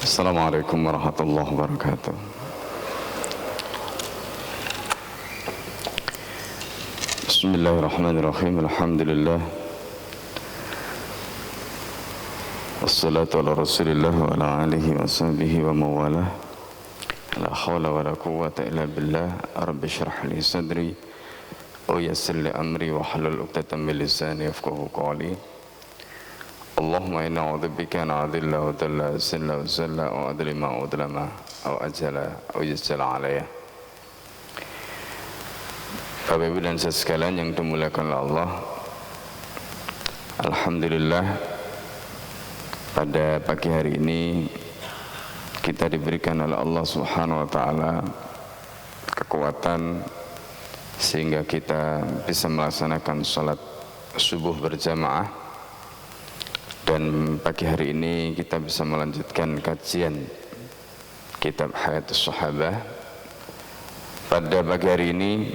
Assalamualaikum warahmatullahi wabarakatuh. Bismillahirrahmanirrahim. Alhamdulillah. Wassalatu ala rasulillah wa ala alihi wa sahbihi wa mawalah. La hawla wa la quwwata illa billah. Rabbi shrah li sadri wa yassir li amri wa hlul 'uqdatam min lisani yafqahu qawli. Allahumma inna a'udzubika an a'dilla wa dalla silla wa zalla wa adlima wa adlama wa ajala wa yajjala alayya. Bapak Ibu dan saudara sekalian yang dimuliakan oleh Allah, alhamdulillah pada pagi hari ini kita diberikan oleh Allah Subhanahu wa taala kekuatan sehingga kita bisa melaksanakan salat subuh berjamaah. Dan pagi hari ini kita bisa melanjutkan kajian kitab Hayatus Sahabah. Pada pagi hari ini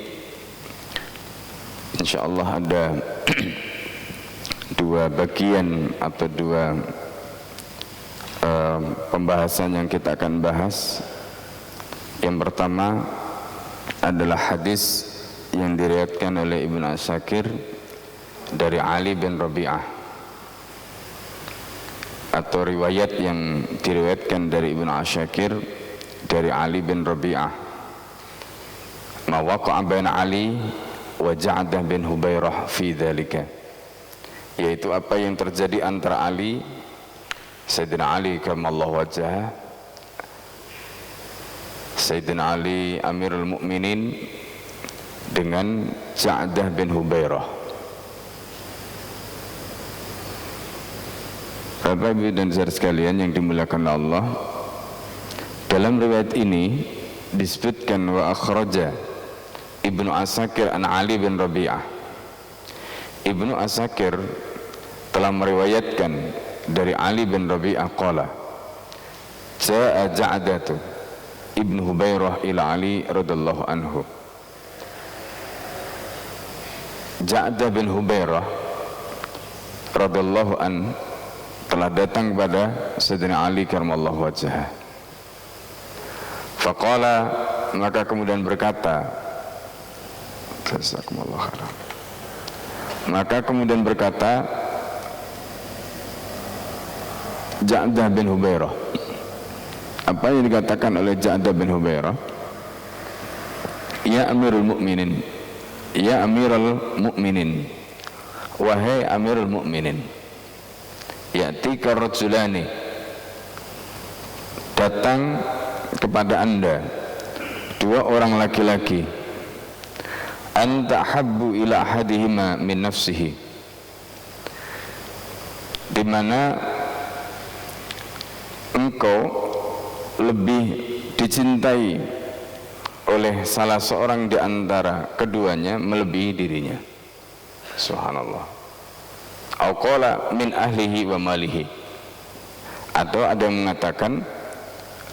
insyaallah ada dua bagian atau dua pembahasan yang kita akan bahas. Yang pertama adalah hadis yang diriwayatkan oleh Ibnu Asakir dari Ali bin Rabi'ah, atau riwayat yang diriwayatkan dari Ibnu Asakir dari Ali bin Rabi'ah, ma waqa'a baina Ali wa Ja'dah bin Hubairah fi dzalika, yaitu apa yang terjadi antara Ali, Sayyidina Ali karramallahu wajhah, Sayyidina Ali Amirul Mukminin dengan Ja'dah bin Hubairah. Bapak Ibu dan saudara sekalian yang dimuliakan Allah, dalam riwayat ini disebutkan wa akhraja Ibnu Asakir an Ali bin Rabi'ah. Ibnu Asakir telah meriwayatkan dari Ali bin Rabi'ah qala ja'a Ja'datu Ibnu Hubairah ila Ali radhiyallahu anhu. Ja'dah bin Hubairah radhiyallahu anhu telah datang kepada Sayyidina Ali karramallahu wajhah. Faqala, maka kemudian berkata, jazakumullahu khairan. Maka kemudian berkata Ja'dah bin Hubairah. Apa yang dikatakan oleh Ja'dah bin Hubairah? Ya Amirul Mukminin, ya Amirul Mukminin, wahai Amirul Mukminin, ya'tika rajulani, datang kepada anda dua orang laki-laki, anta habbu ila ahadihima min nafsihi, di mana engkau lebih dicintai oleh salah seorang di antara keduanya melebihi dirinya. Subhanallah. Au qala min ahlihi wa malihi, atau ada yang mengatakan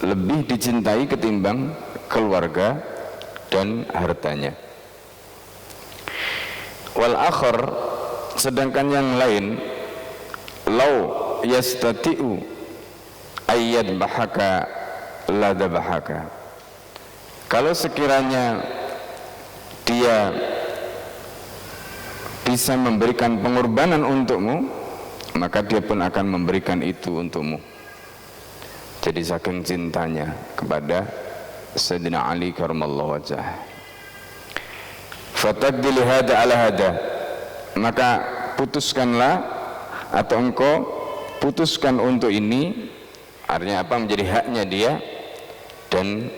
lebih dicintai ketimbang keluarga dan hartanya. Wal akhar, sedangkan yang lain, lau yastati'u ayyad bahaka lada bahaka, kalau sekiranya dia bisa memberikan pengorbanan untukmu, maka dia pun akan memberikan itu untukmu. Jadi saking cintanya kepada Sayyidina Ali karramallahu wajhah. Fataqdil hada ala hada, maka putuskanlah atau engkau putuskan untuk ini, artinya apa, menjadi haknya dia, dan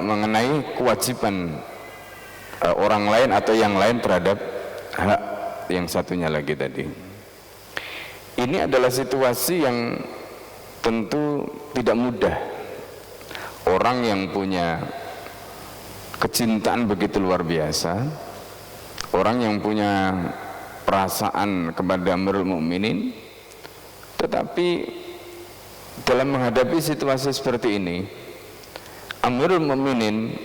mengenai kewajiban orang lain atau yang lain terhadap hak yang satunya lagi tadi. Ini adalah situasi yang tentu tidak mudah. Orang yang punya kecintaan begitu luar biasa, orang yang punya perasaan kepada Amirul Mukminin, tetapi dalam menghadapi situasi seperti ini, Amirul Mukminin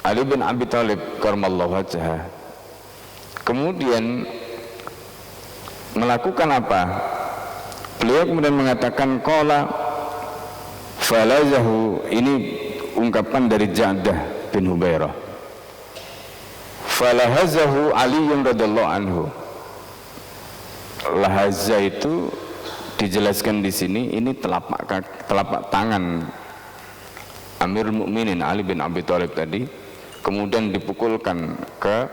Ali bin Abi Thalib karramallahu wajhah kemudian melakukan apa? Beliau kemudian mengatakan qala Falazahu, ini ungkapan dari Ja'dah bin Hubairah. Falahazahu Aliyun radhiyallahu anhu. Lahaza itu dijelaskan di sini, ini telapak tangan Amirul Mukminin Ali bin Abi Thalib tadi, kemudian dipukulkan ke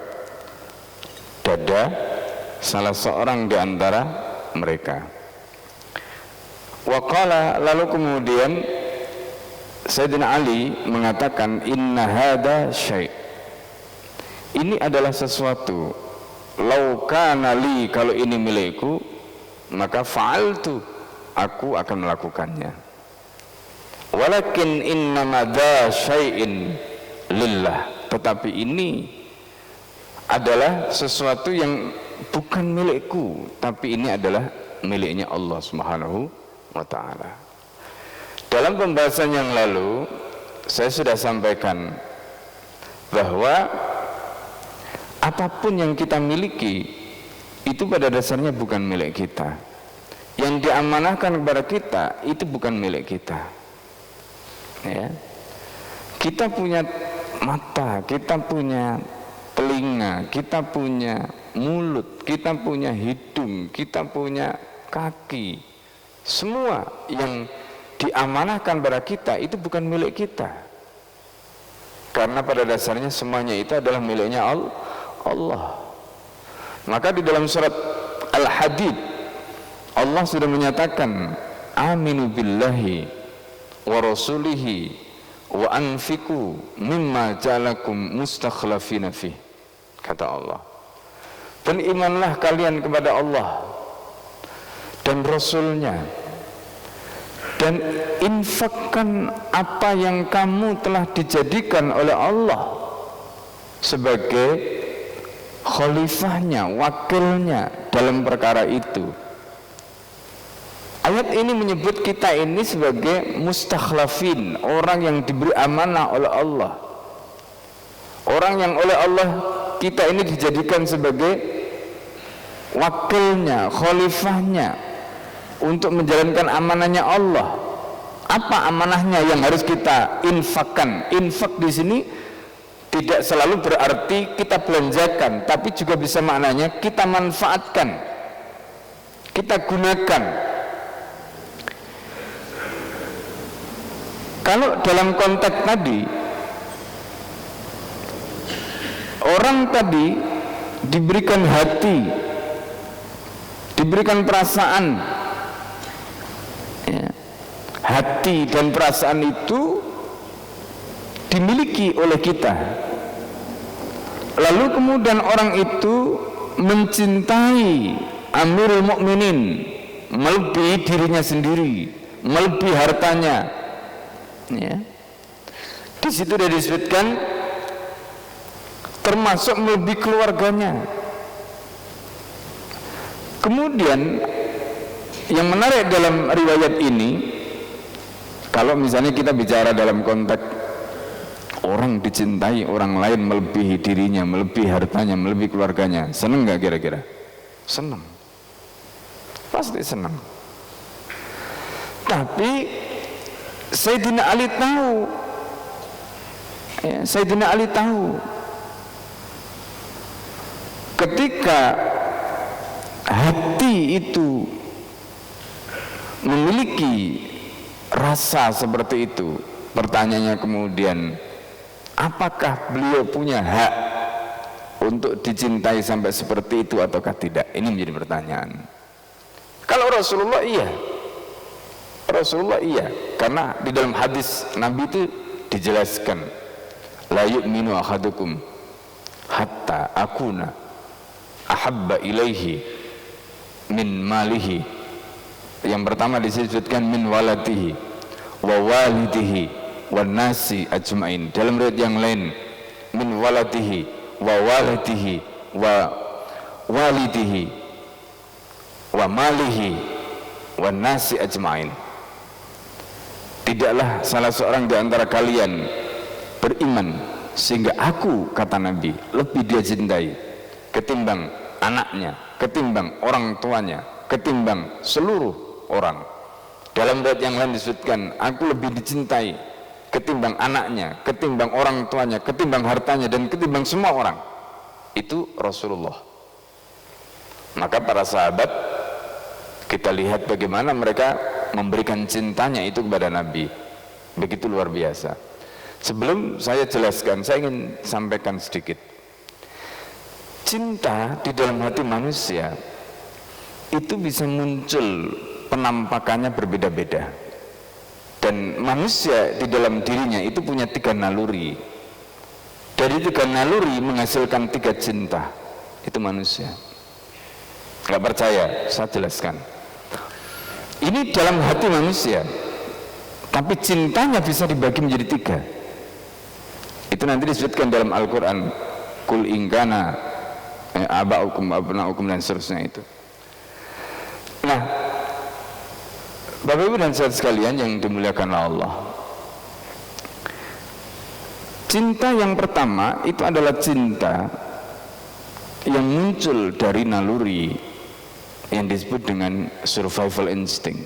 dada salah seorang di antara mereka. Waqala, lalu kemudian Sayyidina Ali mengatakan, inna hada syai', ini adalah sesuatu, lau kana li, kalau ini milikku maka fa'altu, aku akan melakukannya. Walakin innama dha syai'in lillah, tetapi ini adalah sesuatu yang bukan milikku, tapi ini adalah miliknya Allah Subhanahu wa ta'ala. Dalam pembahasan yang lalu saya sudah sampaikan bahwa apapun yang kita miliki itu pada dasarnya bukan milik kita. Yang diamanahkan kepada kita itu bukan milik kita. Ya. Kita punya mata, kita punya telinga, kita punya mulut, kita punya hidung, kita punya kaki. Semua yang diamanahkan pada kita itu bukan milik kita. Karena pada dasarnya semuanya itu adalah miliknya Allah. Maka di dalam surat Al-Hadid Allah sudah menyatakan, aminu billahi wa rasulihi wa anfiku mimma ja'alakum mustakhlafina fih, kata Allah. Berimanlah kalian kepada Allah dan Rasulnya, dan infakkan apa yang kamu telah dijadikan oleh Allah sebagai khalifahnya, wakilnya dalam perkara itu. Ayat ini menyebut kita ini sebagai mustakhlafin, orang yang diberi amanah oleh Allah, orang yang oleh Allah kita ini dijadikan sebagai wakilnya, khalifahnya untuk menjalankan amanahnya Allah. Apa amanahnya yang harus kita infakkan? Infak di sini tidak selalu berarti kita belanjakan, tapi juga bisa maknanya kita manfaatkan, kita gunakan. Kalau dalam konteks tadi, orang tadi diberikan hati, diberikan perasaan, ya. Hati dan perasaan itu dimiliki oleh kita. Lalu kemudian orang itu mencintai Amirul Mukminin melebihi dirinya sendiri, melebihi hartanya. Ya. Di situ sudah disebutkan termasuk melebihi keluarganya. Kemudian yang menarik dalam riwayat ini, kalau misalnya kita bicara dalam konteks orang dicintai orang lain melebihi dirinya, melebihi hartanya, melebihi keluarganya, senang nggak kira-kira? Senang, pasti senang. Tapi Sayyidina Ali tahu, ya, Sayyidina Ali tahu ketika hati itu memiliki rasa seperti itu, pertanyaannya kemudian, apakah beliau punya hak untuk dicintai sampai seperti itu ataukah tidak? Ini menjadi pertanyaan. Kalau Rasulullah iya, Rasulullah iya, karena di dalam hadis Nabi itu dijelaskan, la yu'minu ahadukum hatta akuna ahabba ilaihi min malihi. Yang pertama disebutkan min waladihi wa walidihi wa nasi ajmain. Dalam riwayat yang lain min waladihi wa walidihi wa walidihi wa malihi wa nasi ajmain. Tidaklah salah seorang di antara kalian beriman sehingga aku, kata Nabi, lebih dia cintai ketimbang anaknya, ketimbang orang tuanya, ketimbang seluruh orang. Dalam riwayat yang lain disebutkan, aku lebih dicintai ketimbang anaknya, ketimbang orang tuanya, ketimbang hartanya, dan ketimbang semua orang. Itu Rasulullah. Maka para sahabat, kita lihat bagaimana mereka memberikan cintanya itu kepada Nabi. Begitu luar biasa. Sebelum saya jelaskan, saya ingin sampaikan sedikit. Cinta di dalam hati manusia itu bisa muncul, penampakannya berbeda-beda. Dan manusia di dalam dirinya itu punya 3 naluri. Dari 3 naluri menghasilkan 3 cinta. Itu manusia. Nggak percaya, saya jelaskan. Ini dalam hati manusia, tapi cintanya bisa dibagi menjadi 3. Itu nanti disebutkan dalam Al-Quran, kul ingkana aba'ukum abna'ukum dan seterusnya itu. Nah, Bapak Ibu dan saudara sekalian yang dimuliakan Allah, cinta yang pertama itu adalah cinta yang muncul dari naluri yang disebut dengan survival instinct.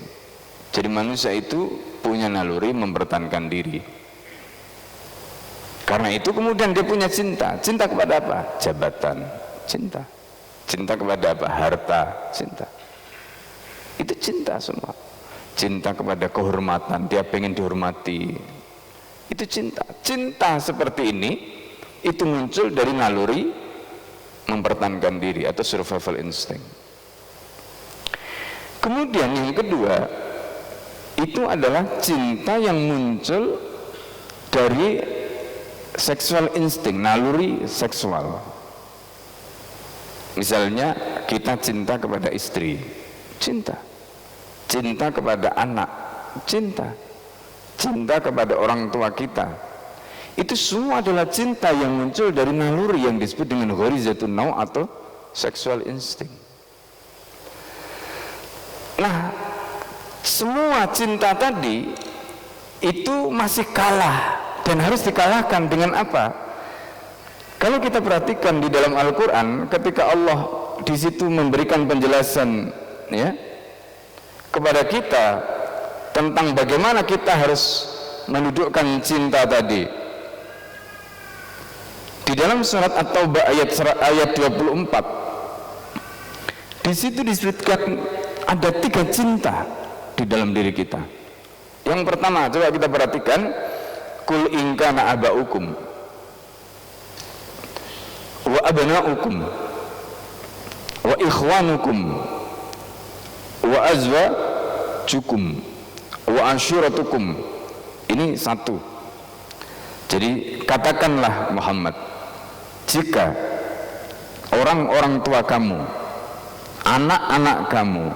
Jadi manusia itu punya naluri mempertahankan diri. Karena itu kemudian dia punya cinta. Cinta kepada apa? Jabatan, cinta. Cinta kepada apa? Harta, cinta. Itu cinta semua. Cinta kepada kehormatan, dia pengen dihormati. Itu cinta. Cinta seperti ini itu muncul dari naluri mempertahankan diri atau survival instinct. Kemudian yang kedua itu adalah cinta yang muncul dari sexual instinct, naluri seksual. Misalnya kita cinta kepada istri, cinta kepada anak, cinta kepada orang tua kita. Itu semua adalah cinta yang muncul dari naluri yang disebut dengan ghorizatun naw atau sexual instinct. Nah, semua cinta tadi itu masih kalah dan harus dikalahkan dengan apa? Kalau kita perhatikan di dalam Al-Quran, ketika Allah di situ memberikan penjelasan ya kepada kita tentang bagaimana kita harus mendudukkan cinta tadi. Di dalam surat At-Taubah ayat 24, di situ disebutkan ada 3 cinta di dalam diri kita. Yang pertama, coba kita perhatikan, kul in kana aba'ukum wa abna'ukum wa ikhwanukum wa azwajukum wa ashiratukum. Ini 1. Jadi katakanlah Muhammad, jika orang-orang tua kamu, anak-anak kamu,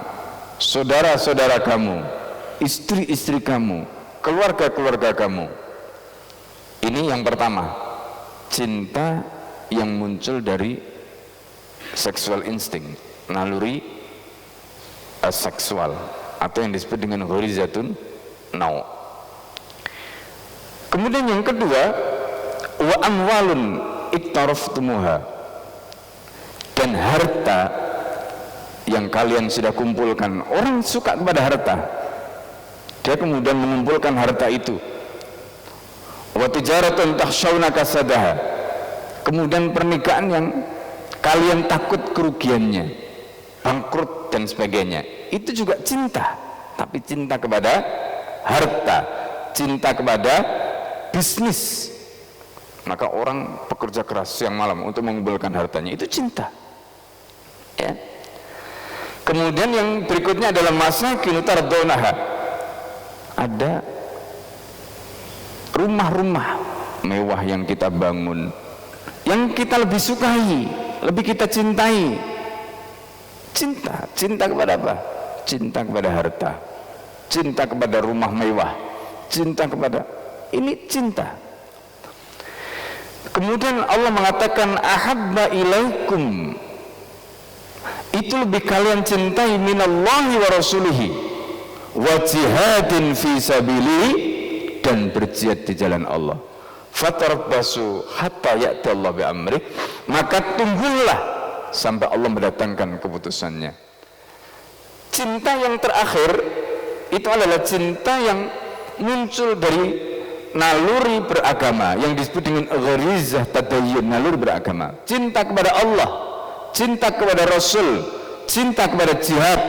saudara-saudara kamu, istri-istri kamu, keluarga-keluarga kamu, ini yang pertama, cinta yang muncul dari sexual instinct, naluri seksual atau yang disebut dengan ghorizatun naw. Kemudian yang kedua, wa amwalun iktaraftumuha, dan harta yang kalian sudah kumpulkan. Orang suka kepada harta, dia kemudian mengumpulkan harta itu. Wa tijaratun takhshawna kasadaha, kemudian pernikahan yang kalian takut kerugiannya, bangkrut dan sebagainya. Itu juga cinta, tapi cinta kepada harta, cinta kepada bisnis. Maka orang bekerja keras siang malam untuk mengumpulkan hartanya, itu cinta ya. Kemudian yang berikutnya adalah masakin tardawnaha, ada rumah-rumah mewah yang kita bangun, yang kita lebih sukai, lebih kita cintai. Cinta kepada apa? Cinta kepada harta, cinta kepada rumah mewah, cinta kepada ini cinta. Kemudian Allah mengatakan ahabba ilaikum, itu lebih kalian cintai minallahi wa rasulihi wa jihadin fi sabilihi, dan berjihad di jalan Allah. Fatarabbasu hatta ya'ti Allah bi amrih, maka tunggulah sampai Allah mendatangkan keputusannya. Cinta yang terakhir itu adalah cinta yang muncul dari naluri beragama yang disebut dengan gharizah tadayyun, naluri beragama. Cinta kepada Allah, cinta kepada Rasul, cinta kepada jihad,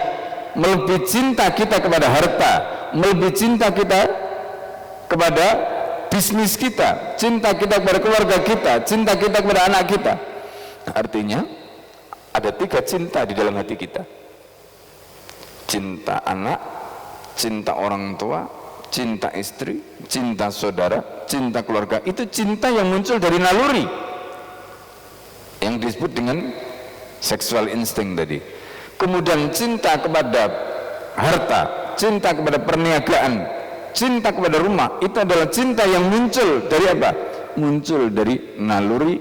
melebihi cinta kita kepada harta, melebihi cinta kita kepada bisnis kita, cinta kita kepada keluarga kita, cinta kita kepada anak kita. Artinya ada 3 cinta di dalam hati kita: cinta anak, cinta orang tua, cinta istri, cinta saudara, cinta keluarga. Itu cinta yang muncul dari naluri yang disebut dengan sexual instinct tadi. Kemudian cinta kepada harta, cinta kepada perniagaan, cinta kepada rumah, itu adalah cinta yang muncul dari apa? Muncul dari naluri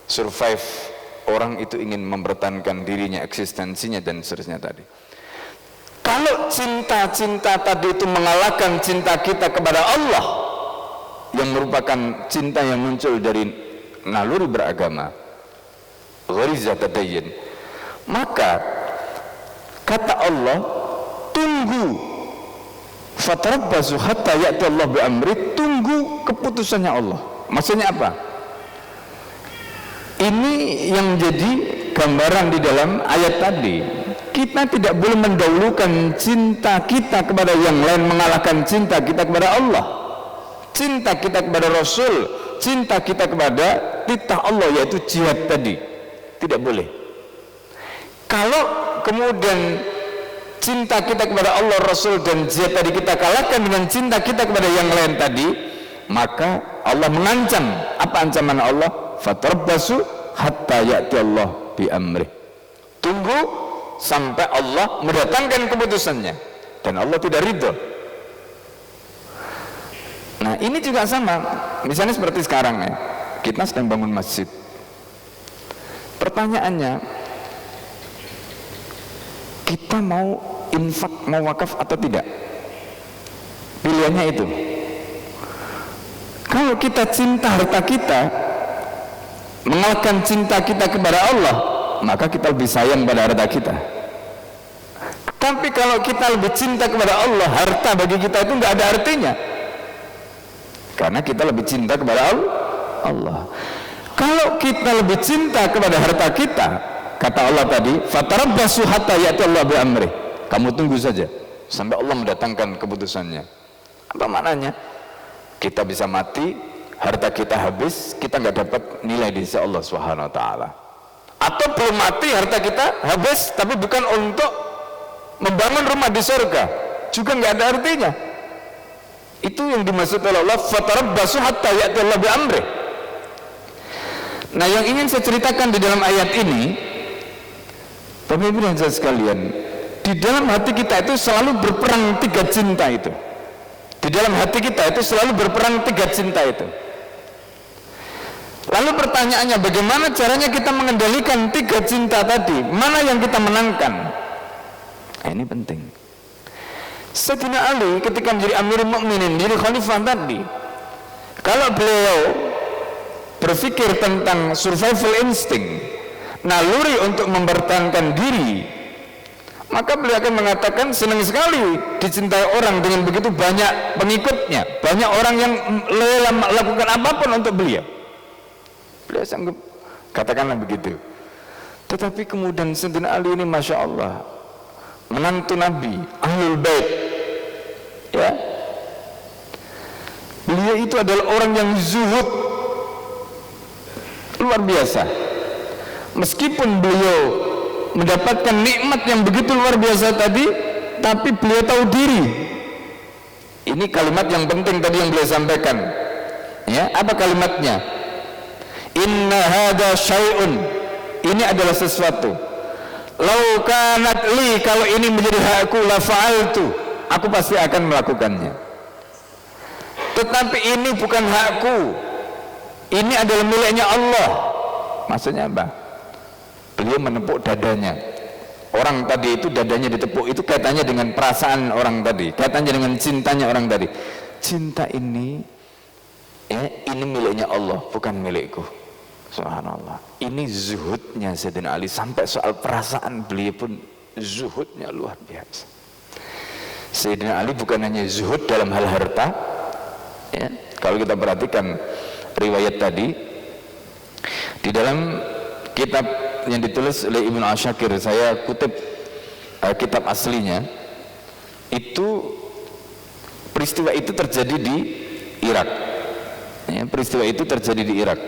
survive. Orang itu ingin mempertahankan dirinya, eksistensinya, dan seterusnya tadi. Kalau cinta-cinta tadi itu mengalahkan cinta kita kepada Allah, yang merupakan cinta yang muncul dari naluri beragama, gharizah tadayyun, maka kata Allah, tunggu, fatarabbasu hatta ya'ti Allah bi amri, tunggu keputusannya Allah. Maksudnya apa? Ini yang menjadi gambaran di dalam ayat tadi. Kita tidak boleh mendahulukan cinta kita kepada yang lain mengalahkan cinta kita kepada Allah, cinta kita kepada Rasul, cinta kita kepada titah Allah, yaitu jihad tadi. Tidak boleh. Kalau kemudian cinta kita kepada Allah, Rasul, dan jihad tadi kita kalahkan dengan cinta kita kepada yang lain tadi, maka Allah mengancam. Apa ancaman Allah? Fatarabbasu hatta ya'ti Allah bi amrih. Tunggu sampai Allah mendatangkan keputusannya, dan Allah tidak ridho. Nah, ini juga sama. Misalnya seperti sekarang ya, kita sedang bangun masjid. Pertanyaannya, kita mau infak, mau wakaf atau tidak? Pilihannya itu. Kalau kita cinta harta kita mengalahkan cinta kita kepada Allah, maka kita lebih sayang pada harta kita. Tapi kalau kita lebih cinta kepada Allah, harta bagi kita itu nggak ada artinya, karena kita lebih cinta kepada Allah. Kalau kita lebih cinta kepada harta kita, kata Allah tadi, fatarabbasu hatta ya'ti Allah bi amri, kamu tunggu saja sampai Allah mendatangkan keputusannya. Apa maknanya? Kita bisa mati, harta kita habis, kita nggak dapat nilai di sisi Allah Subhanahu wa taala. Atau belum mati, harta kita habis, tapi bukan untuk membangun rumah di surga, juga nggak ada artinya. Itu yang dimaksud oleh Allah, fatarabbasu hatta ya'ti Allah bi amri. Nah, yang ingin saya ceritakan di dalam ayat ini, Bapak Ibu dan saudara sekalian, di dalam hati kita itu selalu berperang 3 cinta itu. Di dalam hati kita itu selalu berperang 3 cinta itu. Lalu pertanyaannya, bagaimana caranya kita mengendalikan 3 cinta tadi? Mana yang kita menangkan? Nah, ini penting. Sayyidina Ali ketika menjadi Amirul Mukminin, jadi khalifah tadi, kalau beliau berpikir tentang survival instinct, naluri untuk mempertahankan diri, maka beliau akan mengatakan senang sekali dicintai orang dengan begitu banyak pengikutnya, banyak orang yang rela melakukan apapun untuk beliau. Beliau sanggup, katakanlah begitu. Tetapi kemudian Sayyidina Ali ini Masya Allah, menantu Nabi, Ahlul Bait, ya, beliau itu adalah orang yang zuhud luar biasa. Meskipun beliau mendapatkan nikmat yang begitu luar biasa tadi, tapi beliau tahu diri. Ini kalimat yang penting tadi yang beliau sampaikan, ya. Apa kalimatnya? Inna hada syai'un, ini adalah sesuatu. Lau kanat li, kalau ini menjadi hakku, la fa'altu, aku pasti akan melakukannya. Tetapi ini bukan hakku, ini adalah miliknya Allah. Maksudnya apa? Beliau menepuk dadanya. Orang tadi itu dadanya ditepuk, itu kaitannya dengan perasaan orang tadi, kaitannya dengan cintanya orang tadi. Cinta ini, ya, ini miliknya Allah, bukan milikku. Subhanallah. Ini zuhudnya Sayyidina Ali, sampai soal perasaan beliau pun zuhudnya luar biasa. Sayyidina Ali bukan hanya zuhud dalam hal harta, ya. Kalau kita perhatikan riwayat tadi di dalam kitab yang ditulis oleh Ibnu Asyakir, saya kutip kitab aslinya, itu peristiwa itu terjadi di Irak, ya, peristiwa itu terjadi di Irak.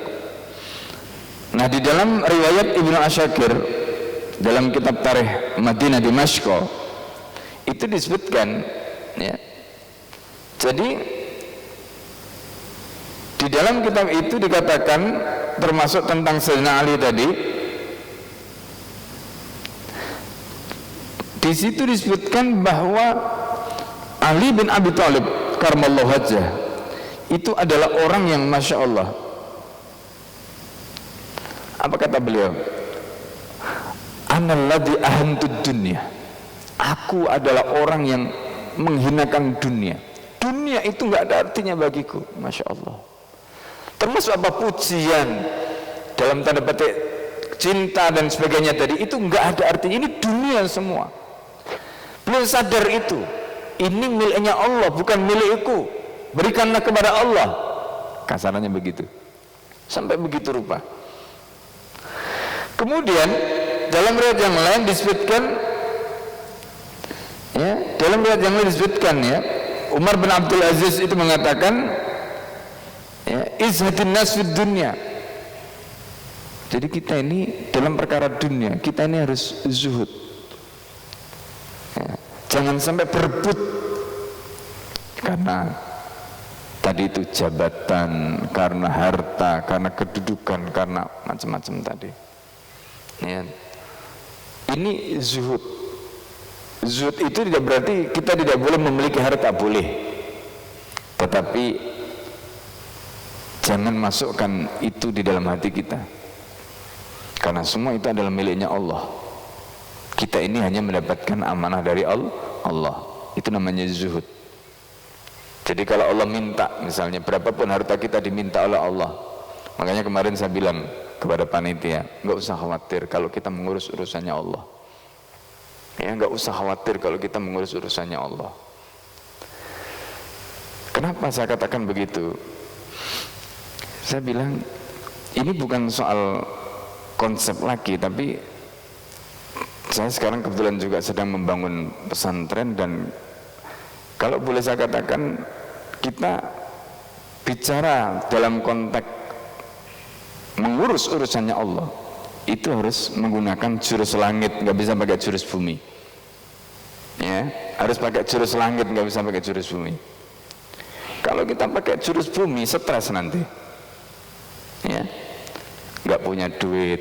Nah, di dalam riwayat Ibnu Asyakir dalam kitab Tarikh Madinah Dimashq itu disebutkan, ya, jadi di dalam kitab itu dikatakan termasuk tentang Sayyidina Ali tadi. Di situ disebutkan bahwa Ali bin Abi Thalib karramallahu wajhah itu adalah orang yang masya Allah. Apa kata beliau? Analladzi ahantud dunya. Aku adalah orang yang menghinakan dunia. Dunia itu nggak ada artinya bagiku, masya Allah. Termasuk apa pujian dalam tanda petik cinta dan sebagainya tadi, itu nggak ada artinya. Ini dunia semua. Belum sadar itu. Ini miliknya Allah, bukan milikku. Berikanlah kepada Allah. Kasarannya begitu. Sampai begitu rupa. Kemudian dalam riwayat yang lain disebutkan, ya, dalam riwayat yang lain disebutkan, ya, Umar bin Abdul Aziz itu mengatakan, ya, izhadin nas fid dunya. Jadi kita ini dalam perkara dunia, kita ini harus zuhud, ya, jangan sampai berebut karena tadi itu jabatan, karena harta, karena kedudukan, karena macam-macam tadi, ya. Ini zuhud. Zuhud itu tidak berarti kita tidak boleh memiliki harta, boleh, tetapi jangan masukkan itu di dalam hati kita, karena semua itu adalah miliknya Allah. Kita ini hanya mendapatkan amanah dari Allah. Itu namanya zuhud. Jadi kalau Allah minta, misalnya berapapun harta kita diminta oleh Allah. Makanya kemarin saya bilang kepada panitia, nggak usah khawatir kalau kita mengurus urusannya Allah. Ya, nggak usah khawatir kalau kita mengurus urusannya Allah. Kenapa saya katakan begitu? Saya bilang ini bukan soal konsep lagi, tapi saya sekarang kebetulan juga sedang membangun pesantren, dan kalau boleh saya katakan kita bicara dalam konteks mengurus urusannya Allah itu harus menggunakan jurus langit, nggak bisa pakai jurus bumi, ya, harus pakai jurus langit, nggak bisa pakai jurus bumi. Kalau kita pakai jurus bumi, stres nanti, ya, nggak punya duit,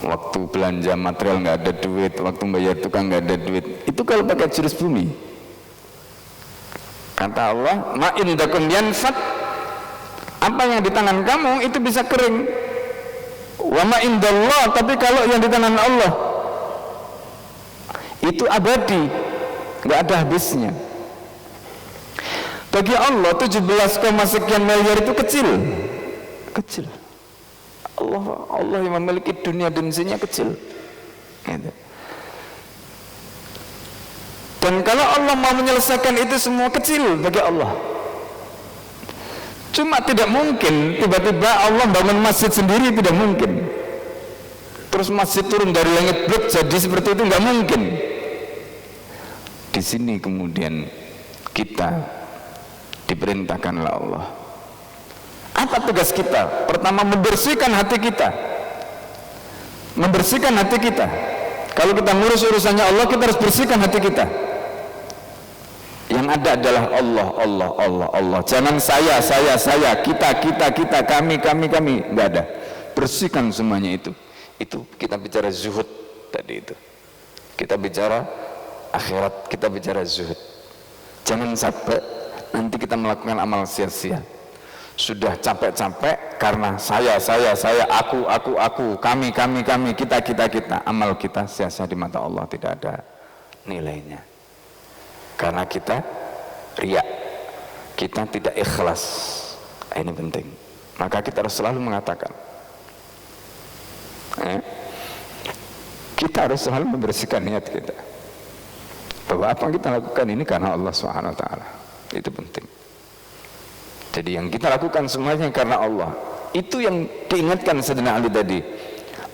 waktu belanja material nggak ada duit, waktu bayar tukang nggak ada duit. Itu kalau pakai jurus bumi. Kata Allah, ma indakum yanfat, apa yang di tangan kamu itu bisa kering. Wa ma indallah, tapi kalau yang di tangan Allah itu abadi, nggak ada habisnya. Bagi Allah 17, sekian miliar itu kecil. Allah yang memiliki dunia dan isinya kecil, gitu. Dan kalau Allah mau menyelesaikan itu semua kecil bagi Allah. Cuma tidak mungkin tiba-tiba Allah bangun masjid sendiri, tidak mungkin. Terus masjid turun dari langit blok jadi seperti itu, nggak mungkin. Di sini kemudian kita diperintahkan oleh Allah. Apa tugas kita? Pertama, membersihkan hati kita. Membersihkan hati kita. Kalau kita ngurus urusannya Allah, kita harus bersihkan hati kita. Yang ada adalah Allah. Jangan saya, kita, kami, nggak ada. Bersihkan semuanya itu. Itu kita bicara zuhud tadi itu. Kita bicara akhirat, kita bicara zuhud. Jangan sampai nanti kita melakukan amal sia-sia. Sudah capek-capek karena saya, aku, kami, kita. Amal kita sia-sia di mata Allah, tidak ada nilainya. Karena kita riya, kita tidak ikhlas. Ini penting. Maka kita harus selalu mengatakan, kita harus selalu membersihkan niat kita. bahwa apa yang kita lakukan ini karena Allah Subhanahu wa taala. Itu penting. Jadi yang kita lakukan semuanya karena Allah. Itu yang diingatkan Sayyidina Ali tadi.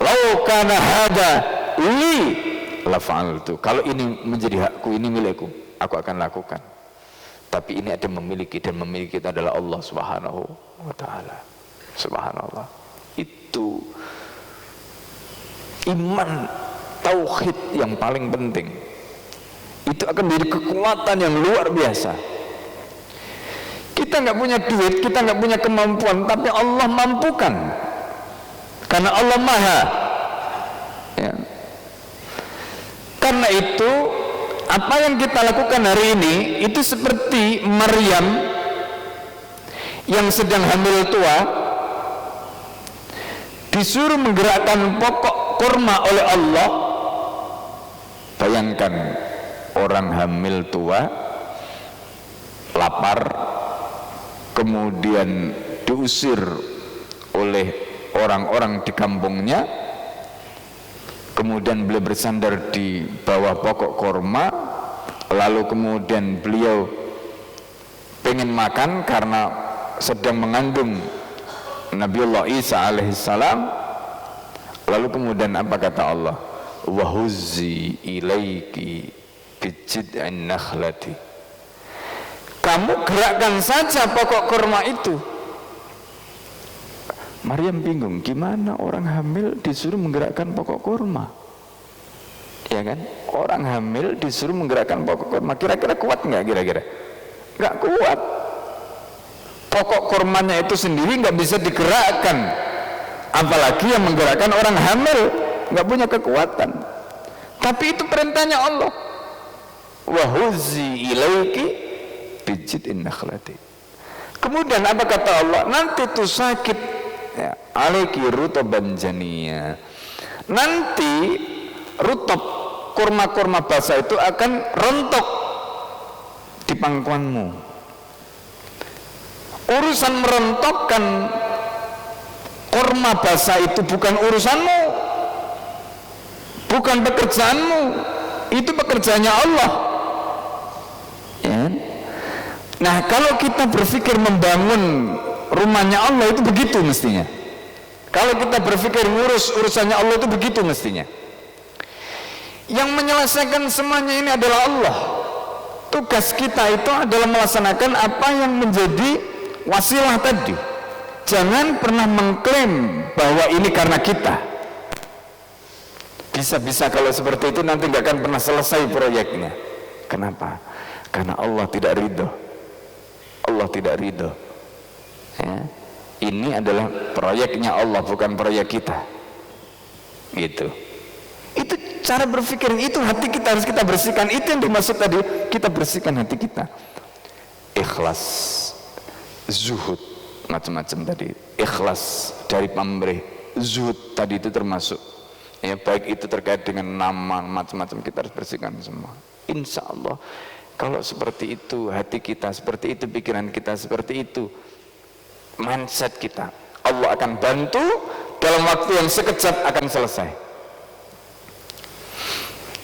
Lau kana hada li la fa'altu. Kalau ini menjadi hakku, ini milikku, aku akan lakukan. Tapi ini ada memiliki, dan memiliki itu adalah Allah Subhanahu wa taala. Subhanallah. Itu iman tauhid yang paling penting. Itu akan menjadi kekuatan yang luar biasa. Kita nggak punya duit, kita nggak punya kemampuan, tapi Allah mampukan. Karena Allah Maha. Ya. Karena itu, apa yang kita lakukan hari ini itu seperti Maryam yang sedang hamil tua, disuruh menggerakkan pokok kurma oleh Allah. Bayangkan orang hamil tua, lapar, kemudian diusir oleh orang-orang di kampungnya, kemudian beliau bersandar di bawah pokok kurma, lalu kemudian beliau pengen makan karena sedang mengandung Nabiullah Isa alaihissalam. Lalu kemudian apa kata Allah? Wahuzzi ilaiki bijid'in nakhlati. Kamu gerakkan saja pokok kurma itu. Maryam bingung, gimana orang hamil disuruh menggerakkan pokok kurma? Ya kan? Orang hamil disuruh menggerakkan pokok kurma. Kira-kira kuat nggak kira-kira? Nggak kuat. Pokok kurmanya itu sendiri nggak bisa digerakkan. Apalagi yang menggerakkan orang hamil, nggak punya kekuatan. Tapi itu perintahnya Allah. Wahuzzi ilaiki bijid'in nakhlati. Kemudian apa kata Allah? Nanti tuh sakit ya, alaiki rutoban janiya. Nanti rutop, kurma-kurma basah itu akan rontok di pangkuanmu. Urusan merontokkan kurma basah itu bukan urusanmu, bukan pekerjaanmu, itu pekerjaannya Allah. Ya. Nah, kalau kita berpikir membangun rumahnya Allah itu begitu mestinya. Kalau kita berpikir ngurus urusannya Allah itu begitu mestinya. Yang menyelesaikan semuanya ini adalah Allah. Tugas kita itu adalah melaksanakan apa yang menjadi wasilah tadi. Jangan pernah mengklaim bahwa ini karena kita. Bisa-bisa kalau seperti itu nanti nggak akan pernah selesai proyeknya. Kenapa? Karena Allah tidak ridho. Allah tidak ridho. Ya. Ini adalah proyeknya Allah, bukan proyek kita. Gitu. Itu cara berpikir, itu hati kita harus kita bersihkan. Itu yang dimaksud tadi, kita bersihkan hati kita. Ikhlas, zuhud, macam-macam tadi. Ikhlas dari pamrih, zuhud tadi itu termasuk. Ya, baik itu terkait dengan nama, macam-macam, kita harus bersihkan semua. Insya Allah, kalau seperti itu hati kita, seperti itu pikiran kita, seperti itu mindset kita, Allah akan bantu. Dalam waktu yang sekejap akan selesai.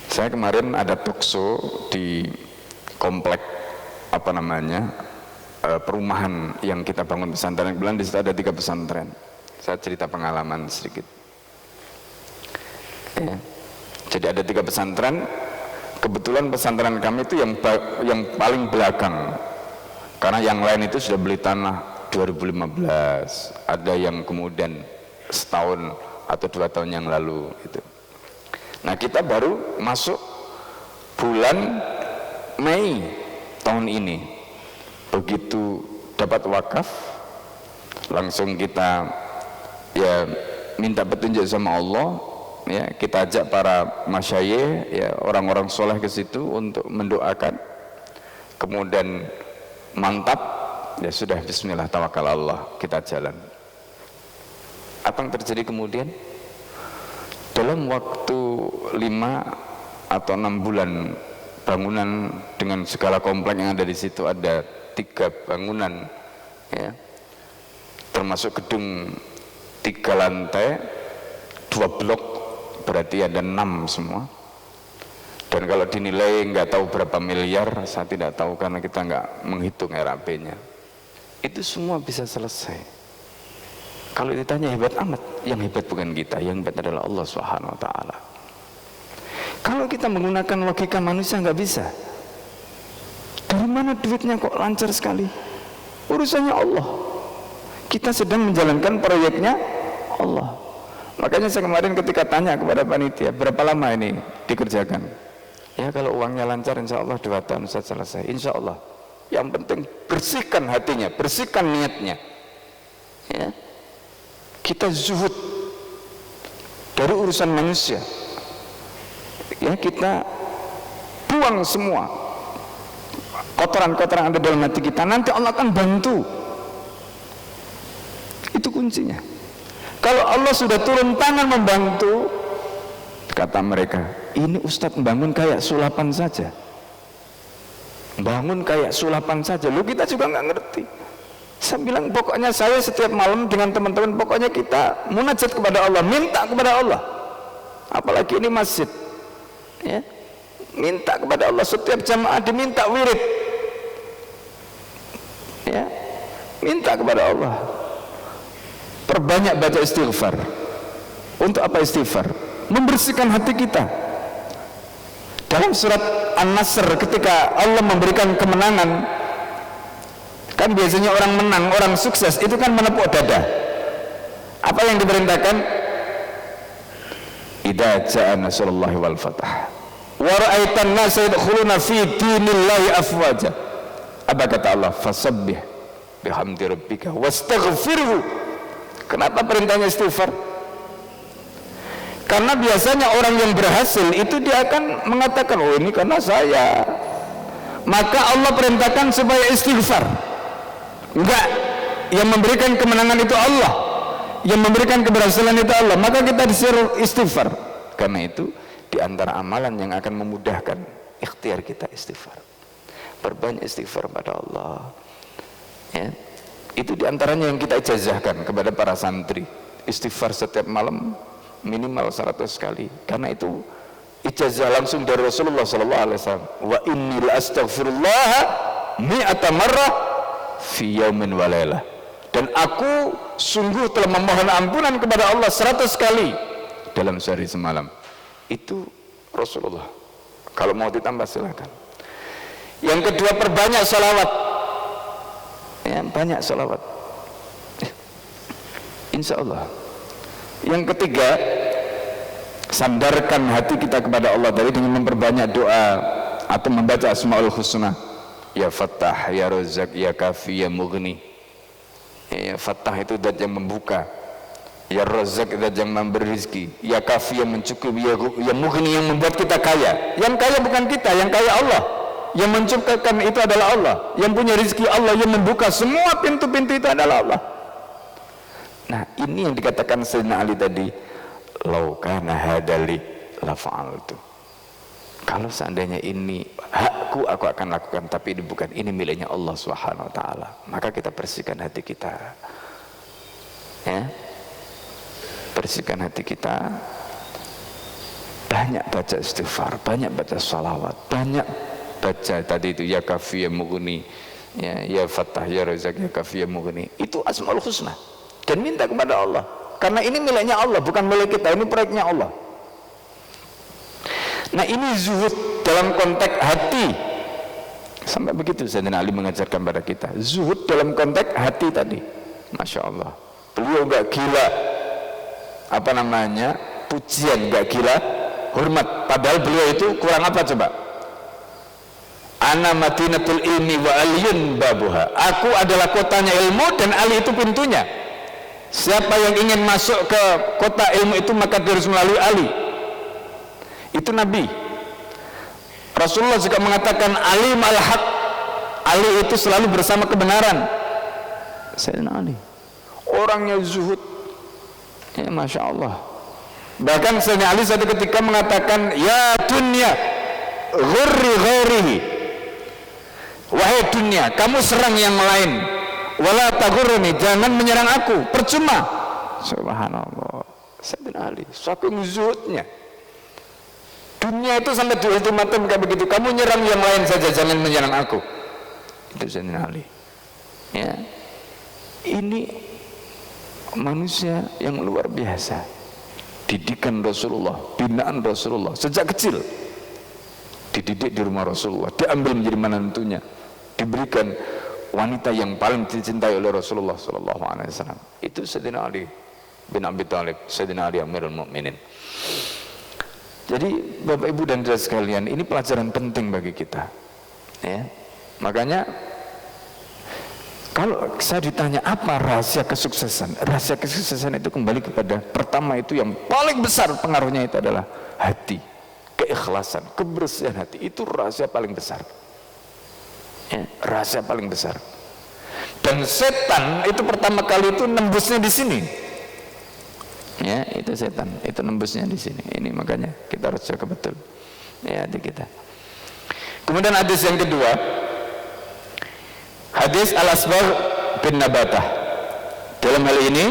Saya kemarin ada talkshow di komplek apa namanya perumahan yang kita bangun pesantren. Kebetulan di situ ada 3 pesantren. Saya cerita pengalaman sedikit. Ya. Jadi ada 3 pesantren. Kebetulan pesantren kami itu yang paling belakang, karena yang lain itu sudah beli tanah 2015, ada yang kemudian setahun atau 2 tahun yang lalu gitu. Nah, kita baru masuk bulan Mei tahun ini. Begitu dapat wakaf, langsung kita ya minta petunjuk sama Allah, ya kita ajak para masyayikh, ya orang-orang soleh ke situ untuk mendoakan. Kemudian mantap, ya sudah, bismillah, tawakal Allah, kita jalan. Apa yang terjadi kemudian? Dalam waktu 5 atau 6 bulan bangunan dengan segala komplek yang ada di situ, ada 3 bangunan, ya, termasuk gedung 3 lantai, 2 blok, berarti ada 6 semua. Dan kalau dinilai nggak tahu berapa miliar, saya tidak tahu karena kita nggak menghitung RAP-nya. Itu semua bisa selesai. Kalau ditanya hebat amat, yang hebat bukan kita, yang hebat adalah Allah Subhanahu wa taala. Kalau kita menggunakan logika manusia nggak bisa. Dari mana duitnya kok lancar sekali? Urusannya Allah. Kita sedang menjalankan proyeknya Allah. Makanya saya kemarin ketika tanya kepada panitia, berapa lama ini dikerjakan? Ya kalau uangnya lancar insya Allah 2 tahun saya selesai, insya Allah. Yang penting bersihkan hatinya, bersihkan niatnya. Ya. Kita zuhud dari urusan manusia. Ya, kita buang semua kotoran-kotoran ada dalam hati kita, nanti Allah akan bantu. Itu kuncinya. Kalau Allah sudah turun tangan membantu, kata mereka, ini Ustadz bangun kayak sulapan saja, bangun kayak sulapan saja. Lu kita juga nggak ngerti. Saya bilang pokoknya saya setiap malam dengan teman-teman, pokoknya kita munajat kepada Allah, minta kepada Allah. Apalagi ini masjid, ya, minta kepada Allah. Setiap jamaah diminta wirid, ya, minta kepada Allah. Perbanyak baca istighfar. Untuk apa istighfar? Membersihkan hati kita. Dalam surat An-Nasr ketika Allah memberikan kemenangan, kan biasanya orang menang, orang sukses itu kan menepuk dada. Apa yang diperintahkan? Idza jaa nasrullahi wal fath wa ra'aitan nasa yadkhuluna fi dinillahi afwaja. Apa kata Allah? Fasabbih bihamdi rabbika wastaghfirhu. Kenapa perintahnya istighfar? Karena biasanya orang yang berhasil itu dia akan mengatakan, oh ini karena saya. Maka Allah perintahkan supaya istighfar. Enggak, yang memberikan kemenangan itu Allah, yang memberikan keberhasilan itu Allah. Maka kita disuruh istighfar. Karena itu di antara amalan yang akan memudahkan ikhtiar kita istighfar. Perbanyak istighfar pada Allah. Ya. Itu diantaranya yang kita ijazahkan kepada para santri, istighfar setiap malam minimal 100 kali. Karena itu ijazah langsung dari Rasulullah SAW. Wa inni la astaghfirullah mi'ata marrah fi yaumin wa lailah. Dan aku sungguh telah memohon ampunan kepada Allah 100 kali dalam sehari semalam. Itu Rasulullah. Kalau mau ditambah silakan. Yang kedua, perbanyak salawat. Ya, banyak salawat, insya Allah. Yang ketiga, sandarkan hati kita kepada Allah tadi dengan memperbanyak doa atau membaca Asmaul Husna. Ya Fattah, Ya Razzaq, Ya Kafi, Ya Mughni. Ya Fattah itu zat yang membuka, Ya Razzaq zat yang memberi rezeki, Ya Kafi yang mencukupi, Ya Mughni yang membuat kita kaya. Yang kaya bukan kita, yang kaya Allah. Yang menciptakan itu adalah Allah, yang punya rezeki Allah, yang membuka semua pintu-pintu itu adalah Allah. Nah, ini yang dikatakan Sayyidina Ali tadi, lau kana hadali la fa'altu. Kalau seandainya ini hakku, aku akan lakukan, tapi ini bukan, ini miliknya Allah Subhanahu wa taala. Maka kita bersihkan hati kita. Ya. Bersihkan hati kita. Banyak baca istighfar, banyak baca salawat, banyak baca tadi itu Ya Kafi, Ya Mughni, ya Fattah, Ya Razzaq, Ya Kafi, Ya Mughni. Itu Asmaul Husna. Dan minta kepada Allah. Karena ini miliknya Allah, bukan milik kita, ini proyeknya Allah. Nah, ini zuhud dalam konteks hati. Sampai begitu Sayyidina Ali mengajarkan pada kita. Zuhud dalam konteks hati tadi. Masya Allah. Beliau gak gila apa namanya, pujian, gak gila hormat. Padahal beliau itu kurang apa coba? Ana madinatul ilmi wa aliyun babuha. Aku adalah kotanya ilmu dan Ali itu pintunya. Siapa yang ingin masuk ke kota ilmu itu maka dia harus melalui Ali. Itu Nabi. Rasulullah juga mengatakan alim al-haq. Ali itu selalu bersama kebenaran. Sayyidina Ali, orangnya zuhud. Ya Masya Allah. Bahkan Sayyidina Ali satu ketika mengatakan, ya dunya ghurri ghairihi. Wahai dunia, kamu serang yang lain. Wala taghurruni, jangan menyerang aku, percuma. Subhanallah. Sayyidina Ali, saking zuhudnya. Dunia itu sampai di ultimatum kayak begitu. Kamu nyerang yang lain saja, jangan menyerang aku. Itu Sayyidina Ali. Ya, ini manusia yang luar biasa. Didikan Rasulullah, binaan Rasulullah sejak kecil. Dididik di rumah Rasulullah, diambil menjadi menantunya, diberikan wanita yang paling dicintai oleh Rasulullah sallallahu alaihi wasallam. Itu Sayyidina Ali bin Abi Thalib, Sayyidina Ali Amirul Mukminin. Jadi Bapak Ibu dan saudara sekalian, ini pelajaran penting bagi kita. Ya. Makanya kalau saya ditanya apa rahasia kesuksesan, rahasia kesuksesan itu kembali kepada pertama, itu yang paling besar pengaruhnya itu adalah hati, keikhlasan, kebersihan hati. Itu rahasia paling besar. Ya, rahasia paling besar. Dan setan itu pertama kali itu nembusnya di sini. Ya, itu setan, itu nembusnya di sini. Ini makanya kita harus jaga betul ya hati kita. Kemudian hadis yang kedua, hadis Al-Asbagh bin Nabatah. Dalam hal ini,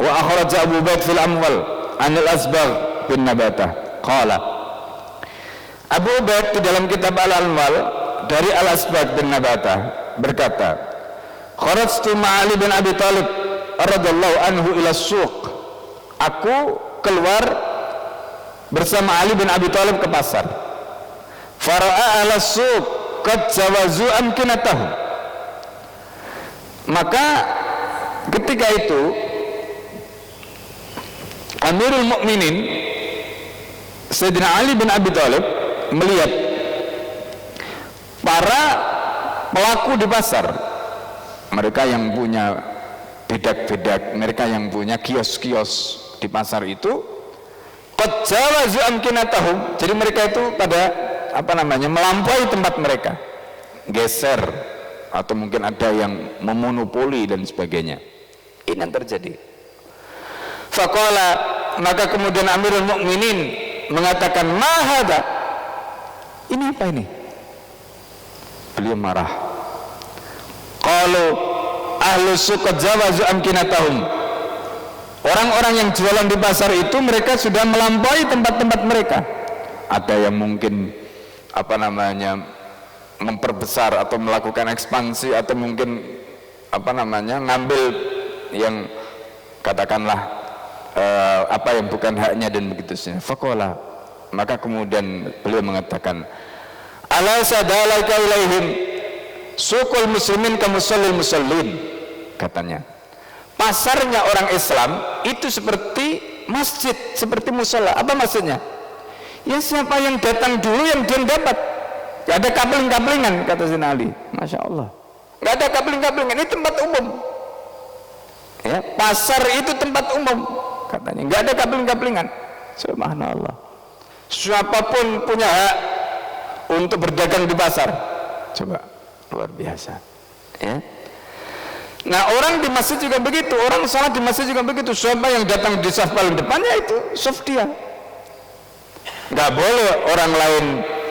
wa akhraja Abu Baid fil Amwal an Al-Asbagh bin Nabatah. Qala, Abu Baid di dalam kitab Al-Amwal dari Al-Asbagh bin Nabatah berkata, kharajtu ma'ali bin Abi Thalib radhiyallahu anhu ila suq. Aku keluar bersama Ali bin Abi Thalib ke pasar. Fara'a ala suq qad jawazu amkinatahum. Maka ketika itu Amirul Mukminin Sayyidina Ali bin Abi Thalib melihat para pelaku di pasar, mereka yang punya bedak-bedak, mereka yang punya kios-kios di pasar itu, qad jawazu amkinatahum. Jadi mereka itu pada melampaui tempat mereka, geser, atau mungkin ada yang memonopoli dan sebagainya. Ini yang terjadi. Faqala, maka kemudian Amirul Mukminin mengatakan, ma hadza? Ini apa ini? Beliau marah. Qalu ahlu suq qad jawazu amkinatahum. Orang-orang yang jualan di pasar itu mereka sudah melampaui tempat-tempat mereka. Ada yang mungkin memperbesar atau melakukan ekspansi, atau mungkin ngambil yang katakanlah apa yang bukan haknya dan begitu saja. Faqala, maka kemudian beliau mengatakan, ala sadalaka ilaihim suqul muslimin kamusallil musallin. Katanya, pasarnya orang Islam itu seperti masjid, seperti musola. Apa maksudnya? Ya, siapa yang datang dulu yang dia dapat. Gak ada kapling-kaplingan, kata Sayyidina Ali. Masya Allah, gak ada kapling-kaplingan, ini tempat umum ya, pasar itu tempat umum katanya, gak ada kapling-kaplingan. Subhanallah, siapapun punya hak untuk berdagang di pasar. Coba, luar biasa ya. Nah, orang di masjid juga begitu, orang sholat di masjid juga begitu. Siapa yang datang di saf paling depannya itu saf dia. Nggak boleh orang lain,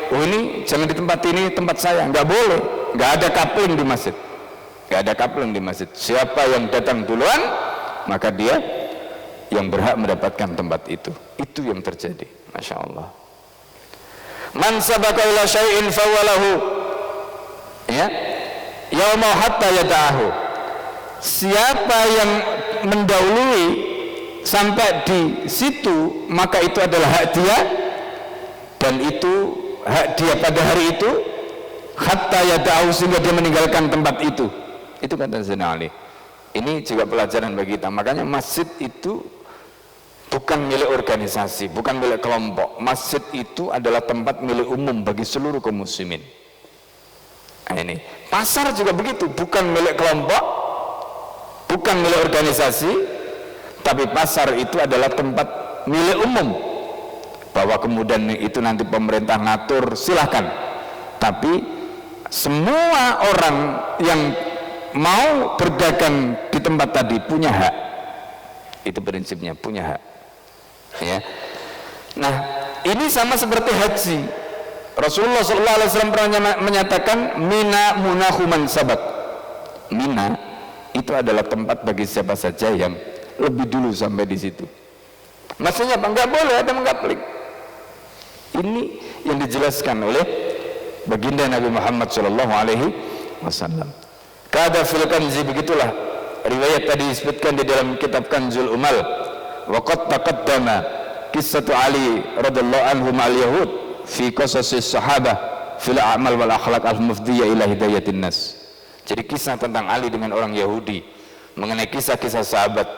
oh ini jangan di tempat ini, tempat saya. Nggak boleh, nggak ada kapling di masjid, nggak ada kapling di masjid. Siapa yang datang duluan, maka dia yang berhak mendapatkan tempat itu. Itu yang terjadi. Masya Allah. Man sabaka ila syai'in fawalahu, ya, yauma hatta yada'ahu. Siapa yang mendahului sampai di situ, maka itu adalah hak dia, dan itu hak dia pada hari itu, hatta yada'ahu, sehingga dia meninggalkan tempat itu. Itu kata Sayyidina Ali. Ini juga pelajaran bagi kita. Makanya masjid itu bukan milik organisasi, bukan milik kelompok. Masjid itu adalah tempat milik umum bagi seluruh kaum muslimin. Nah, ini pasar juga begitu, bukan milik kelompok, bukan milik organisasi, tapi pasar itu adalah tempat milik umum. Bahwa kemudian itu nanti pemerintah ngatur, silahkan, tapi semua orang yang mau berdagang di tempat tadi punya hak. Itu prinsipnya, punya hak ya. Nah, ini sama seperti haji. Rasulullah SAW pernah menyatakan, Mina munahuman sabat. Mina itu adalah tempat bagi siapa saja yang lebih dulu sampai di situ. Maksudnya apa? Enggak boleh ada mengaplik. Ini yang dijelaskan oleh baginda Nabi Muhammad sallallahu alaihi wasallam. Kada fil kanzi, begitulah riwayat tadi disebutkan di dalam kitab Kanzul Umal. Wa qad taqaddama qissatu Ali radhiyallahu anhu ma'al yahud fi qasasis sahabah fil a'mal wal akhlaq al-mufdiyah ila hidayatin nas. Jadi kisah tentang Ali dengan orang Yahudi mengenai kisah-kisah sahabat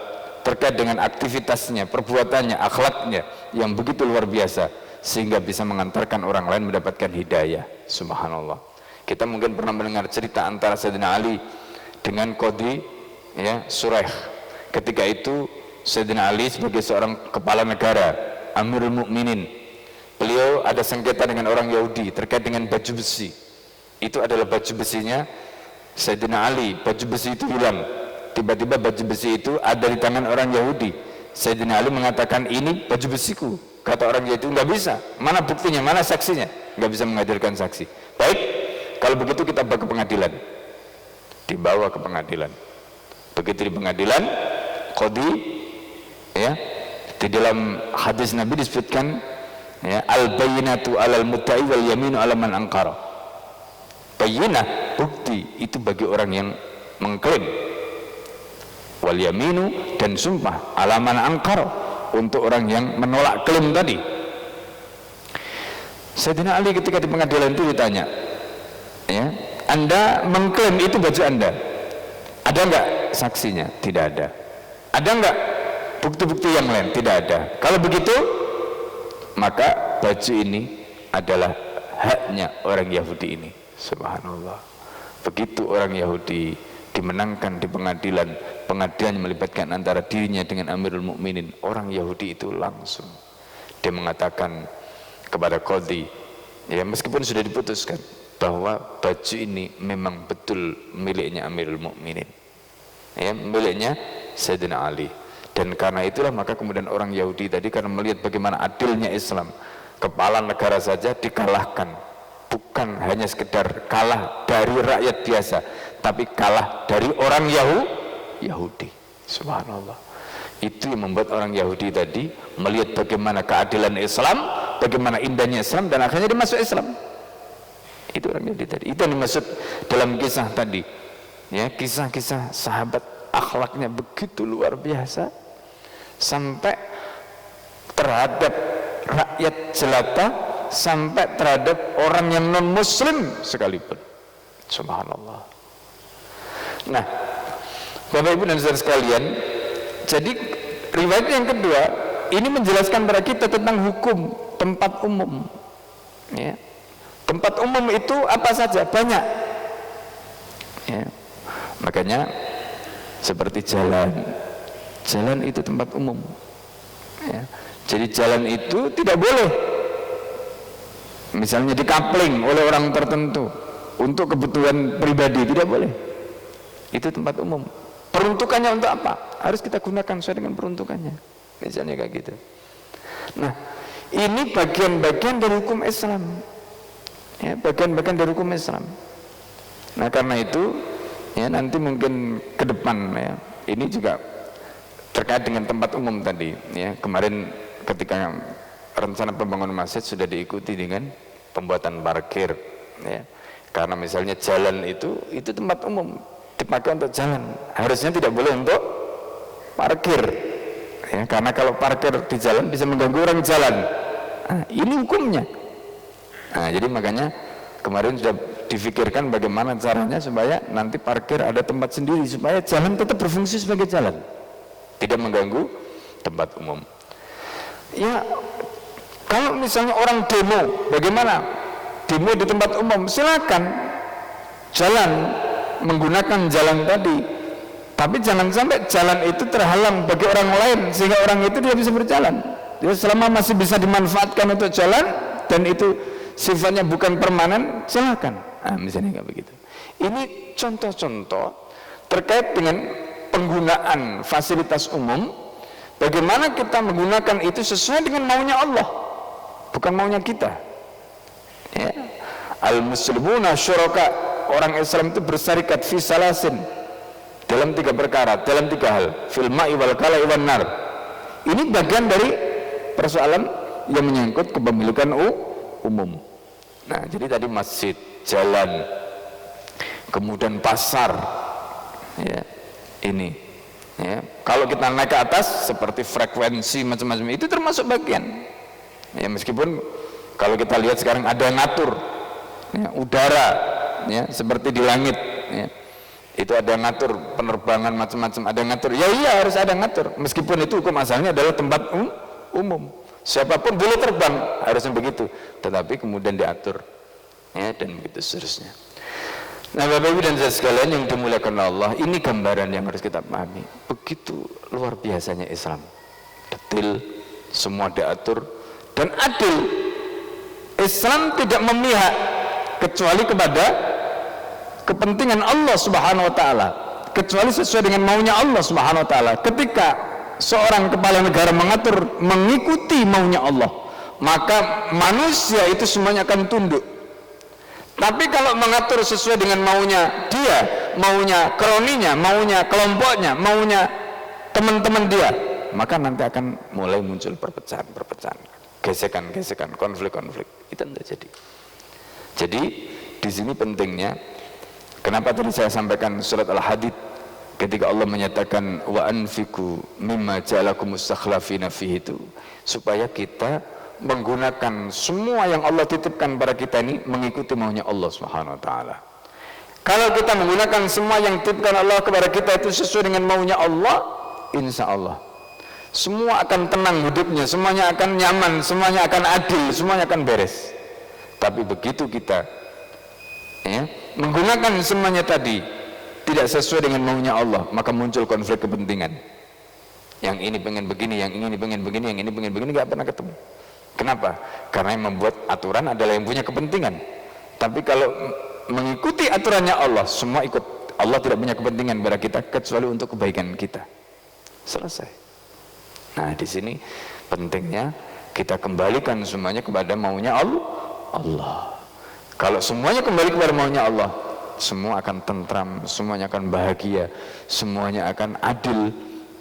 terkait dengan aktivitasnya, perbuatannya, akhlaknya yang begitu luar biasa sehingga bisa mengantarkan orang lain mendapatkan hidayah. Subhanallah. Kita mungkin pernah mendengar cerita antara Sayyidina Ali dengan Qadhi ya, Suraih. Ketika itu Sayyidina Ali sebagai seorang kepala negara, Amirul Mukminin, beliau ada sengketa dengan orang Yahudi terkait dengan baju besi. Itu adalah baju besinya Sayyidina Ali. Baju besi itu hilang. Tiba-tiba baju besi itu ada di tangan orang Yahudi. Sayyidina Ali mengatakan, ini baju besiku. Kata orang Yahudi, nggak bisa. Mana buktinya, mana saksinya? Nggak bisa menghadirkan saksi. Baik, kalau begitu kita bawa ke pengadilan. Dibawa ke pengadilan. Begitu di pengadilan, Qadhi ya, di dalam hadis Nabi disebutkan ya, al-bayyinatu 'alal mudda'i wal yaminu 'ala man anqara. Bayyinah, bukti itu bagi orang yang mengklaim. Wal yaminu, dan sumpah 'ala man anqara, untuk orang yang menolak klaim tadi. Sayyidina Ali ketika di pengadilan itu ditanya, ya, Anda mengklaim itu baju Anda, ada enggak saksinya? Tidak ada. Ada enggak bukti-bukti yang lain? Tidak ada. Kalau begitu, maka baju ini adalah haknya orang Yahudi ini. Subhanallah. Begitu orang Yahudi dimenangkan di pengadilan, pengadilan melibatkan antara dirinya dengan Amirul Mukminin, orang Yahudi itu langsung dia mengatakan kepada Qadhi, ya, meskipun sudah diputuskan bahwa baju ini memang betul miliknya Amirul Mukminin, ya, miliknya Sayyidina Ali. Dan karena itulah maka kemudian orang Yahudi tadi, karena melihat bagaimana adilnya Islam, kepala negara saja dikalahkan, bukan hanya sekedar kalah dari rakyat biasa, tapi kalah dari orang Yahudi. Subhanallah. Itu yang membuat orang Yahudi tadi melihat bagaimana keadilan Islam, bagaimana indahnya Islam, dan akhirnya dia masuk Islam. Itu orang Yahudi tadi. Itu yang dimaksud dalam kisah tadi, ya, kisah-kisah sahabat akhlaknya begitu luar biasa sampai terhadap rakyat jelata, sampai terhadap orang yang non muslim sekalipun. Subhanallah. Nah, Bapak Ibu dan saudara sekalian, jadi riwayat yang kedua ini menjelaskan kepada kita tentang hukum tempat umum, ya. Tempat umum itu apa saja? Banyak, ya. Makanya seperti jalan itu tempat umum, ya. Jadi jalan itu tidak boleh misalnya dikapling oleh orang tertentu untuk kebutuhan pribadi, tidak boleh. Itu tempat umum. Peruntukannya untuk apa? Harus kita gunakan sesuai dengan peruntukannya, misalnya kayak gitu. Nah, ini bagian-bagian dari hukum Islam, ya, bagian-bagian dari hukum Islam. Nah, karena itu, ya, nanti mungkin ke depan, ya, ini juga terkait dengan tempat umum tadi, ya. Kemarin ketika rencana pembangunan masjid sudah diikuti dengan pembuatan parkir, ya. Karena misalnya jalan itu tempat umum, dipakai untuk jalan, harusnya tidak boleh untuk parkir, ya, karena kalau parkir di jalan bisa mengganggu orang jalan. Nah, ini hukumnya. Nah, jadi makanya kemarin sudah difikirkan bagaimana caranya supaya nanti parkir ada tempat sendiri, supaya jalan tetap berfungsi sebagai jalan, tidak mengganggu tempat umum. Ya, kalau misalnya orang demo, bagaimana? Demo di tempat umum, silakan jalan, menggunakan jalan tadi, tapi jangan sampai jalan itu terhalang bagi orang lain sehingga orang itu tidak bisa berjalan. Jadi selama masih bisa dimanfaatkan untuk jalan dan itu sifatnya bukan permanen, silakan. Nah, misalnya kayak begitu. Ini contoh-contoh terkait dengan penggunaan fasilitas umum, bagaimana kita menggunakan itu sesuai dengan maunya Allah, bukan maunya kita, ya. Al-muslimuna syuraka, orang Islam itu bersarikat fi salasin, dalam 3 perkara, dalam 3 hal, fil ma'i wal kala'i wan nar. Ini bagian dari persoalan yang menyangkut kepemilikan umum. Nah, jadi tadi masjid, jalan, kemudian pasar, ya, ini, ya. Kalau kita naik ke atas seperti frekuensi macam-macam itu termasuk bagian. Ya, meskipun kalau kita lihat sekarang ada ngatur, ya, udara, ya, seperti di langit, ya. Itu ada ngatur penerbangan macam-macam, ada ngatur. Ya iya harus ada ngatur. Meskipun itu hukum asalnya adalah tempat umum. Siapapun boleh terbang, harusnya begitu. Tetapi kemudian diatur, ya, dan begitu seterusnya. Nah, Bapak Ibu dan saudara sekalian yang dimuliakan Allah, ini gambaran yang harus kita pahami. Begitu luar biasanya Islam. Detil, semua diatur dan adil. Islam tidak memihak kecuali kepada kepentingan Allah Subhanahu wa taala, kecuali sesuai dengan maunya Allah Subhanahu wa taala. Ketika seorang kepala negara mengatur mengikuti maunya Allah, maka manusia itu semuanya akan tunduk. Tapi kalau mengatur sesuai dengan maunya dia, maunya kroninya, maunya kelompoknya, maunya teman-teman dia, maka nanti akan mulai muncul perpecahan, gesekan, konflik. Itu tidak jadi. Jadi di sini pentingnya, kenapa tadi saya sampaikan surat Al-Hadid ketika Allah menyatakan wa anfiqu mimma ja'alakum mustakhlafina fihi, itu supaya kita menggunakan semua yang Allah titipkan pada kita ini mengikuti maunya Allah Subhanahu wa taala. Kalau kita menggunakan semua yang dititipkan Allah kepada kita itu sesuai dengan maunya Allah, insya Allah semua akan tenang hidupnya, semuanya akan nyaman, semuanya akan adil, semuanya akan beres. Tapi begitu kita, ya, menggunakan semuanya tadi tidak sesuai dengan maunya Allah, maka muncul konflik kepentingan. Yang ini pengen begini, yang ini pengen begini, yang ini pengen begini, gak pernah ketemu. Kenapa? Karena yang membuat aturan adalah yang punya kepentingan. Tapi kalau mengikuti aturannya Allah, semua ikut. Allah tidak punya kepentingan pada kita kecuali untuk kebaikan kita. Selesai. Nah, di sini pentingnya kita kembalikan semuanya kepada maunya Allah. Kalau semuanya kembali kepada maunya Allah, semua akan tentram, semuanya akan bahagia, semuanya akan adil,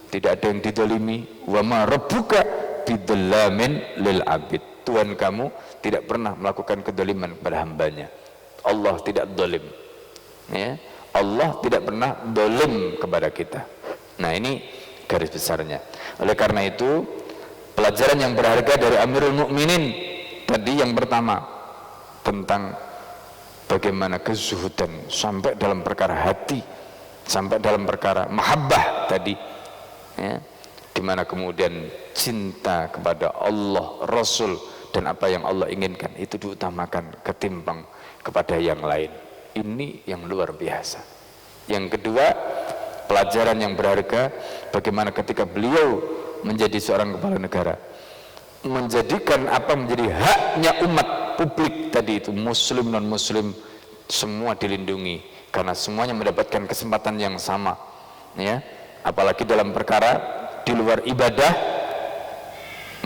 tidak ada yang didolimi. Wa ma rabbuka bidzallamin lil abid. Tuhan kamu tidak pernah melakukan kedoliman pada hambanya. Allah tidak dolim, ya. Allah tidak pernah dolim kepada kita. Nah, ini garis besarnya. Oleh karena itu, pelajaran yang berharga dari Amirul Mukminin tadi yang pertama tentang bagaimana kezuhudan sampai dalam perkara hati, sampai dalam perkara mahabbah tadi, ya, dimana kemudian cinta kepada Allah, Rasul, dan apa yang Allah inginkan itu diutamakan ketimbang kepada yang lain. Ini yang luar biasa. Yang kedua, pelajaran yang berharga bagaimana ketika beliau menjadi seorang kepala negara, menjadikan apa menjadi haknya umat publik tadi itu, muslim non muslim semua dilindungi, karena semuanya mendapatkan kesempatan yang sama, ya. Apalagi dalam perkara di luar ibadah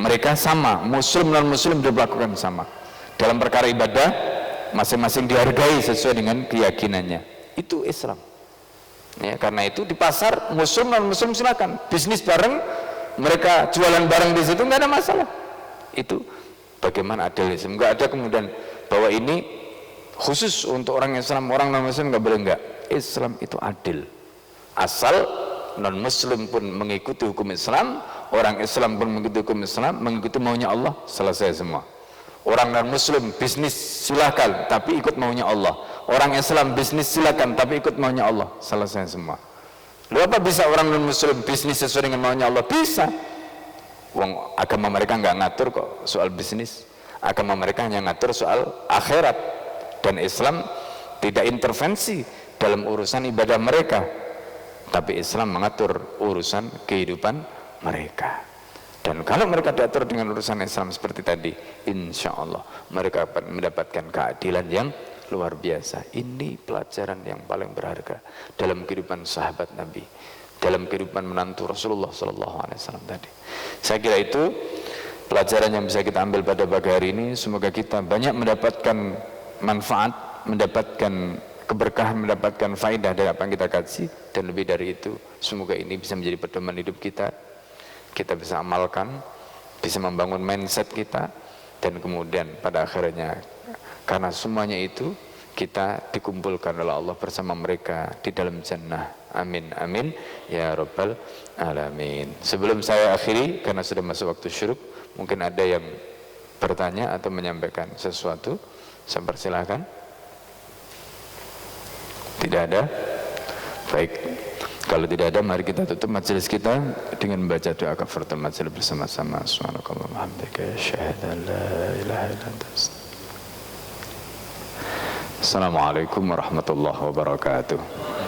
mereka sama, muslim non muslim diperlakukan sama. Dalam perkara ibadah masing-masing dihargai sesuai dengan keyakinannya. Itu Islam, ya. Karena itu di pasar muslim non muslim silakan bisnis bareng, mereka jualan bareng di situ nggak ada masalah. Itu bagaimana adilnya. Nggak ada kemudian bahwa ini khusus untuk orang Islam, orang non muslim nggak boleh. Nggak, Islam itu adil, asal non muslim pun mengikuti hukum Islam, orang Islam pun mengikuti hukum Islam, mengikuti maunya Allah, selesai semua. Orang non muslim bisnis silakan tapi ikut maunya Allah, orang Islam bisnis silakan tapi ikut maunya Allah, selesai semua. Lalu apa bisa orang non muslim bisnis sesuai dengan maunya Allah? Bisa. Wong agama mereka nggak ngatur kok soal bisnis, agama mereka hanya ngatur soal akhirat, dan Islam tidak intervensi dalam urusan ibadah mereka, tapi Islam mengatur urusan kehidupan mereka. Dan kalau mereka diatur dengan urusan Islam seperti tadi, insya Allah mereka akan mendapatkan keadilan yang luar biasa. Ini pelajaran yang paling berharga dalam kehidupan sahabat Nabi, dalam kehidupan menantu Rasulullah SAW tadi. Saya kira itu pelajaran yang bisa kita ambil pada pagi hari ini. Semoga kita banyak mendapatkan manfaat, mendapatkan keberkahan, mendapatkan faedah dari apa yang kita kaji, dan lebih dari itu semoga ini bisa menjadi pedoman hidup kita bisa amalkan, bisa membangun mindset kita, dan kemudian pada akhirnya karena semuanya itu kita dikumpulkan oleh Allah bersama mereka di dalam jannah. Amin amin ya rabbal alamin. Sebelum saya akhiri karena sudah masuk waktu syuruk, mungkin ada yang bertanya atau menyampaikan sesuatu, saya persilahkan. Tidak ada? Baik, kalau tidak ada mari kita tutup majelis kita dengan membaca doa kafaratul majelis bersama-sama. Subhanakallahumma wa bihamdika asyhadu an la ilaha illa anta astaghfiruka. Assalamualaikum warahmatullahi wabarakatuh.